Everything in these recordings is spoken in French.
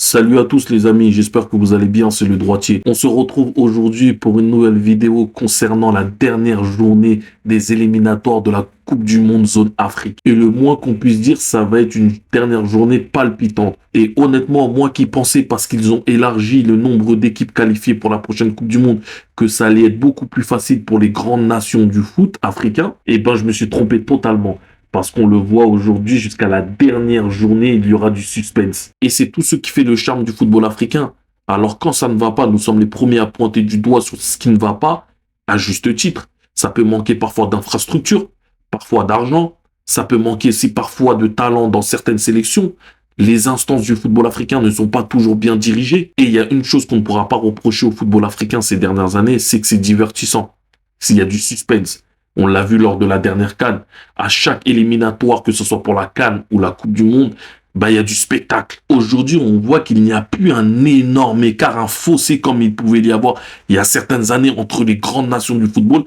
Salut à tous les amis, j'espère que vous allez bien, c'est le droitier. On se retrouve aujourd'hui pour une nouvelle vidéo concernant la dernière journée des éliminatoires de la Coupe du Monde zone Afrique. Et le moins qu'on puisse dire, ça va être une dernière journée palpitante. Et honnêtement, moi qui pensais, parce qu'ils ont élargi le nombre d'équipes qualifiées pour la prochaine Coupe du Monde, que ça allait être beaucoup plus facile pour les grandes nations du foot africain, eh ben je me suis trompé totalement. Parce qu'on le voit aujourd'hui, jusqu'à la dernière journée, il y aura du suspense. Et c'est tout ce qui fait le charme du football africain. Alors quand ça ne va pas, nous sommes les premiers à pointer du doigt sur ce qui ne va pas, à juste titre. Ça peut manquer parfois d'infrastructures, parfois d'argent, ça peut manquer aussi parfois de talent dans certaines sélections. Les instances du football africain ne sont pas toujours bien dirigées. Et il y a une chose qu'on ne pourra pas reprocher au football africain ces dernières années, c'est que c'est divertissant. S'il y a du suspense. On l'a vu lors de la dernière CAN. À chaque éliminatoire, que ce soit pour la CAN ou la Coupe du Monde, il y a du spectacle. Aujourd'hui, on voit qu'il n'y a plus un énorme écart, un fossé comme il pouvait y avoir il y a certaines années entre les grandes nations du football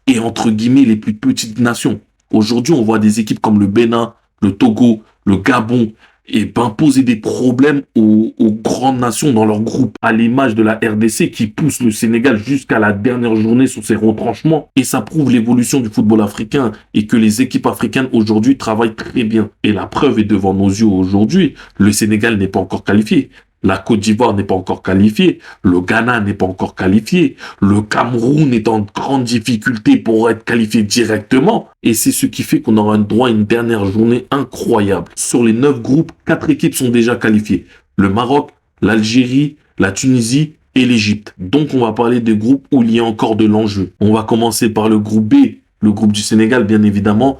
et entre guillemets les plus petites nations. Aujourd'hui, on voit des équipes comme le Bénin, le Togo, le Gabon, et poser des problèmes aux grandes nations dans leur groupe, à l'image de la RDC qui pousse le Sénégal jusqu'à la dernière journée sur ses retranchements. Et ça prouve l'évolution du football africain et que les équipes africaines aujourd'hui travaillent très bien. Et la preuve est devant nos yeux aujourd'hui. Le Sénégal n'est pas encore qualifié. La Côte d'Ivoire n'est pas encore qualifiée, le Ghana n'est pas encore qualifié, le Cameroun est en grande difficulté pour être qualifié directement. Et c'est ce qui fait qu'on aura droit à une dernière journée incroyable. Sur les 9 groupes, 4 équipes sont déjà qualifiées. Le Maroc, l'Algérie, la Tunisie et l'Égypte. Donc on va parler des groupes où il y a encore de l'enjeu. On va commencer par le groupe B, le groupe du Sénégal bien évidemment.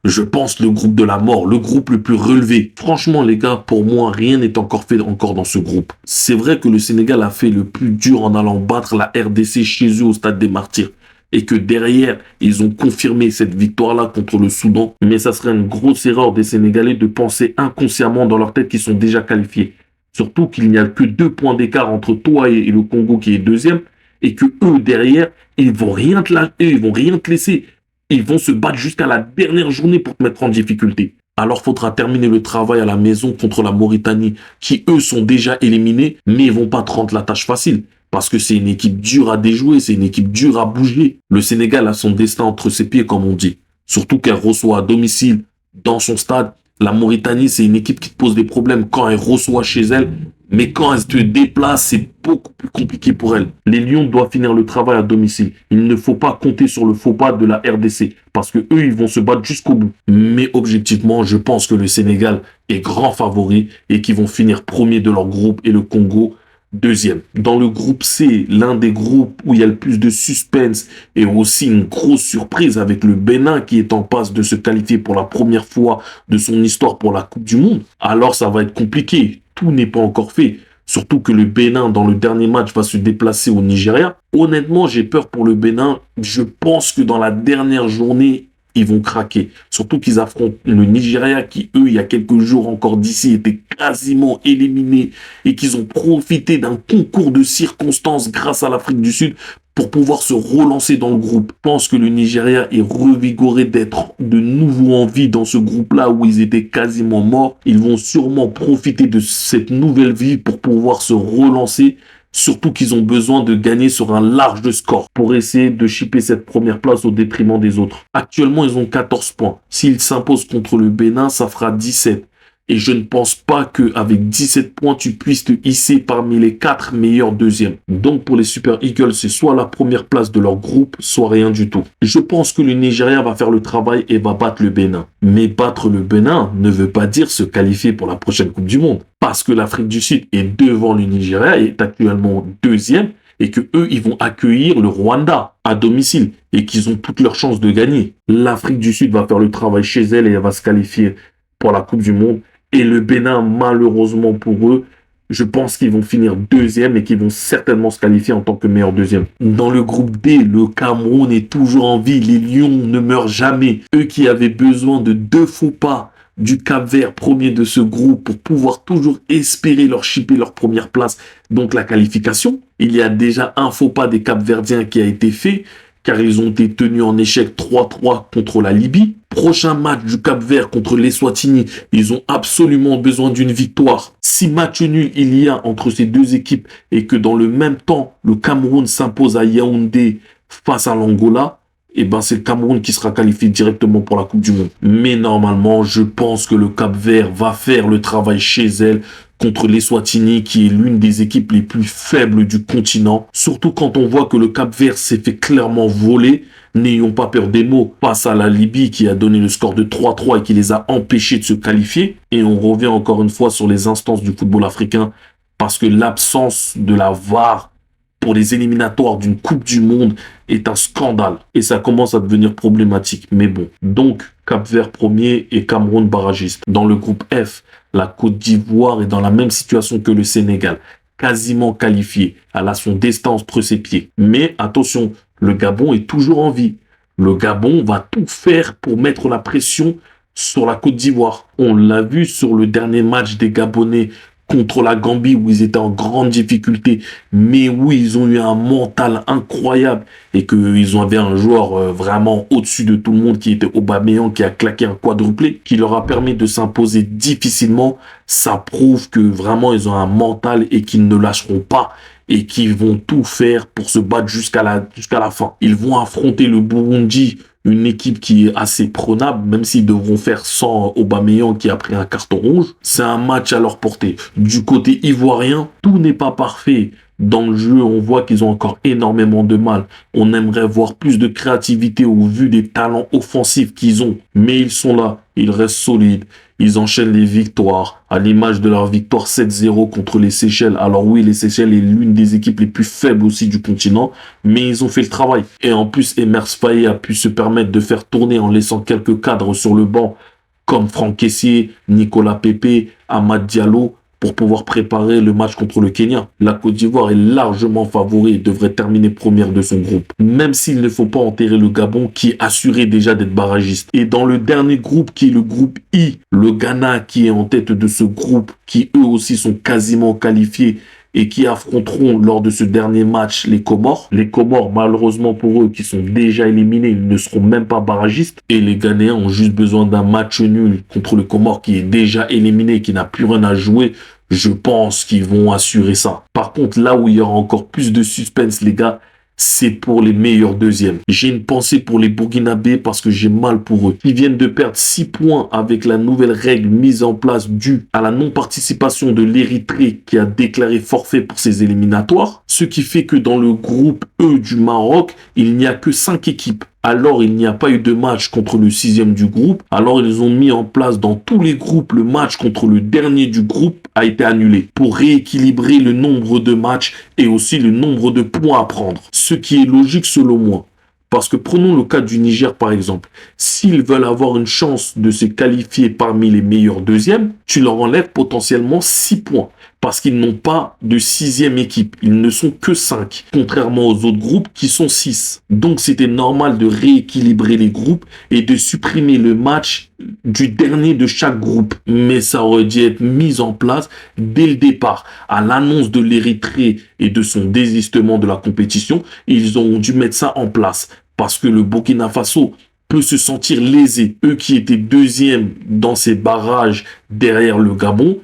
Je pense le groupe de la mort, le groupe le plus relevé. Franchement, les gars, pour moi, rien n'est encore fait dans ce groupe. C'est vrai que le Sénégal a fait le plus dur en allant battre la RDC chez eux au Stade des Martyrs. Et que derrière, ils ont confirmé cette victoire-là contre le Soudan. Mais ça serait une grosse erreur des Sénégalais de penser inconsciemment dans leur tête qu'ils sont déjà qualifiés. Surtout qu'il n'y a que 2 points d'écart entre toi et le Congo qui est deuxième. Et que eux, derrière, ils vont rien te laisser. Ils vont se battre jusqu'à la dernière journée pour te mettre en difficulté. Alors, faudra terminer le travail à la maison contre la Mauritanie, qui eux sont déjà éliminés, mais ils vont pas te rendre la tâche facile. Parce que c'est une équipe dure à déjouer, c'est une équipe dure à bouger. Le Sénégal a son destin entre ses pieds, comme on dit. Surtout qu'elle reçoit à domicile, dans son stade. La Mauritanie, c'est une équipe qui te pose des problèmes quand elle reçoit chez elle. Mais quand elle se déplace, c'est beaucoup plus compliqué pour elle. Les Lions doivent finir le travail à domicile. Il ne faut pas compter sur le faux pas de la RDC. Parce que eux, ils vont se battre jusqu'au bout. Mais objectivement, je pense que le Sénégal est grand favori et qu'ils vont finir premier de leur groupe et le Congo deuxième. Dans le groupe C, l'un des groupes où il y a le plus de suspense et aussi une grosse surprise avec le Bénin qui est en passe de se qualifier pour la première fois de son histoire pour la Coupe du Monde. Alors ça va être compliqué. Tout n'est pas encore fait. Surtout que le Bénin, dans le dernier match, va se déplacer au Nigeria. Honnêtement, j'ai peur pour le Bénin. Je pense que dans la dernière journée, ils vont craquer. Surtout qu'ils affrontent le Nigeria qui, eux, il y a quelques jours encore d'ici, étaient quasiment éliminés et qu'ils ont profité d'un concours de circonstances grâce à l'Afrique du Sud pour pouvoir se relancer dans le groupe. Je pense que le Nigeria est revigoré d'être de nouveau en vie dans ce groupe-là où ils étaient quasiment morts. Ils vont sûrement profiter de cette nouvelle vie pour pouvoir se relancer. Surtout qu'ils ont besoin de gagner sur un large score pour essayer de chipper cette première place au détriment des autres. Actuellement, ils ont 14 points. S'ils s'imposent contre le Bénin, ça fera 17. Et je ne pense pas qu'avec 17 points, tu puisses te hisser parmi les 4 meilleurs deuxièmes. Donc pour les Super Eagles, c'est soit la première place de leur groupe, soit rien du tout. Je pense que le Nigeria va faire le travail et va battre le Bénin. Mais battre le Bénin ne veut pas dire se qualifier pour la prochaine Coupe du Monde. Parce que l'Afrique du Sud est devant le Nigeria, est actuellement deuxième, et que eux, ils vont accueillir le Rwanda à domicile, et qu'ils ont toutes leurs chances de gagner. L'Afrique du Sud va faire le travail chez elle et elle va se qualifier pour la Coupe du Monde. Et le Bénin, malheureusement pour eux, je pense qu'ils vont finir deuxième et qu'ils vont certainement se qualifier en tant que meilleur deuxième. Dans le groupe D, le Cameroun est toujours en vie. Les Lions ne meurent jamais. Eux qui avaient besoin de 2 faux pas du Cap-Vert, premier de ce groupe, pour pouvoir toujours espérer leur chipper leur première place, donc la qualification. Il y a déjà un faux pas des Cap-Verdiens qui a été fait, car ils ont été tenus en échec 3-3 contre la Libye. Prochain match du Cap-Vert contre l'Eswatini, ils ont absolument besoin d'une victoire. Si match nul il y a entre ces deux équipes et que dans le même temps, le Cameroun s'impose à Yaoundé face à l'Angola, et ben c'est le Cameroun qui sera qualifié directement pour la Coupe du Monde. Mais normalement, je pense que le Cap-Vert va faire le travail chez elle contre l'Eswatini, qui est l'une des équipes les plus faibles du continent. Surtout quand on voit que le Cap-Vert s'est fait clairement voler. N'ayons pas peur des mots, face à la Libye qui a donné le score de 3-3 et qui les a empêchés de se qualifier. Et on revient encore une fois sur les instances du football africain, parce que l'absence de la VAR pour les éliminatoires d'une Coupe du Monde est un scandale. Et ça commence à devenir problématique. Mais bon, donc Cap-Vert premier et Cameroun barragiste. Dans le groupe F, la Côte d'Ivoire est dans la même situation que le Sénégal, quasiment qualifié. Elle a son destin entre ses pieds. Mais attention, le Gabon est toujours en vie. Le Gabon va tout faire pour mettre la pression sur la Côte d'Ivoire. On l'a vu sur le dernier match des Gabonais contre la Gambie où ils étaient en grande difficulté, mais où ils ont eu un mental incroyable et qu'ils avaient un joueur vraiment au-dessus de tout le monde qui était Aubameyang, qui a claqué un quadruplé, qui leur a permis de s'imposer difficilement. Ça prouve que vraiment ils ont un mental et qu'ils ne lâcheront pas et qu'ils vont tout faire pour se battre jusqu'à la fin. Ils vont affronter le Burundi, une équipe qui est assez prenable, même s'ils devront faire sans Aubameyang qui a pris un carton rouge. C'est un match à leur portée. Du côté ivoirien, tout n'est pas parfait. Dans le jeu, on voit qu'ils ont encore énormément de mal. On aimerait voir plus de créativité au vu des talents offensifs qu'ils ont. Mais ils sont là, ils restent solides. Ils enchaînent les victoires, à l'image de leur victoire 7-0 contre les Seychelles. Alors oui, les Seychelles est l'une des équipes les plus faibles aussi du continent, mais ils ont fait le travail. Et en plus, Emers Faé a pu se permettre de faire tourner en laissant quelques cadres sur le banc, comme Franck Kessié, Nicolas Pepe, Amad Diallo, pour pouvoir préparer le match contre le Kenya. La Côte d'Ivoire est largement favori et devrait terminer première de son groupe. Même s'il ne faut pas enterrer le Gabon qui est assuré déjà d'être barragiste. Et dans le dernier groupe qui est le groupe I, le Ghana qui est en tête de ce groupe, qui eux aussi sont quasiment qualifiés et qui affronteront lors de ce dernier match les Comores. Les Comores, malheureusement pour eux, qui sont déjà éliminés, ils ne seront même pas barragistes. Et les Ghanéens ont juste besoin d'un match nul contre le Comores qui est déjà éliminé, qui n'a plus rien à jouer. Je pense qu'ils vont assurer ça. Par contre, là où il y aura encore plus de suspense, les gars, c'est pour les meilleurs deuxièmes. J'ai une pensée pour les Burkinabés parce que j'ai mal pour eux. Ils viennent de perdre 6 points avec la nouvelle règle mise en place due à la non-participation de l'Érythrée qui a déclaré forfait pour ses éliminatoires. Ce qui fait que dans le groupe E du Maroc, il n'y a que 5 équipes. Alors, il n'y a pas eu de match contre le 6e du groupe. Alors, ils ont mis en place dans tous les groupes le match contre le dernier du groupe a été annulé pour rééquilibrer le nombre de matchs et aussi le nombre de points à prendre. Ce qui est logique selon moi. Parce que prenons le cas du Niger par exemple. S'ils veulent avoir une chance de se qualifier parmi les meilleurs deuxièmes, tu leur enlèves potentiellement 6 points. Parce qu'ils n'ont pas de 6e équipe. Ils ne sont que 5. Contrairement aux autres groupes qui sont 6. Donc c'était normal de rééquilibrer les groupes et de supprimer le match du dernier de chaque groupe. Mais ça aurait dû être mis en place dès le départ. À l'annonce de l'Érythrée et de son désistement de la compétition, ils ont dû mettre ça en place. Parce que le Burkina Faso peut se sentir lésé. Eux qui étaient deuxièmes dans ces barrages derrière le Gabon,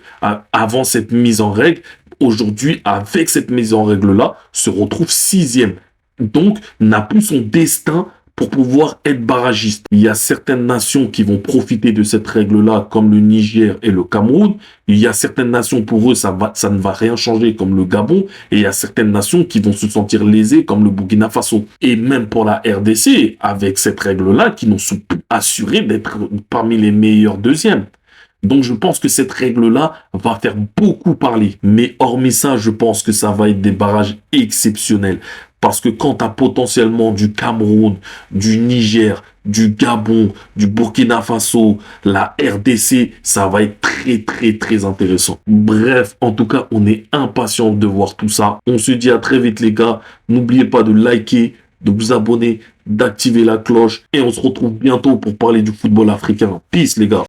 avant cette mise en règle, aujourd'hui, avec cette mise en règle-là, se retrouve 6e. Donc, n'a plus son destin pour pouvoir être barragiste. Il y a certaines nations qui vont profiter de cette règle-là, comme le Niger et le Cameroun. Il y a certaines nations, pour eux, ça ne va rien changer, comme le Gabon. Et il y a certaines nations qui vont se sentir lésées, comme le Burkina Faso. Et même pour la RDC, avec cette règle-là, qui n'ont sont plus assurés d'être parmi les meilleurs deuxièmes. Donc, je pense que cette règle-là va faire beaucoup parler. Mais hormis ça, je pense que ça va être des barrages exceptionnels. Parce que quand tu as potentiellement du Cameroun, du Niger, du Gabon, du Burkina Faso, la RDC, ça va être très intéressant. Bref, en tout cas, on est impatient de voir tout ça. On se dit à très vite les gars. N'oubliez pas de liker, de vous abonner, d'activer la cloche. Et on se retrouve bientôt pour parler du football africain. Peace les gars.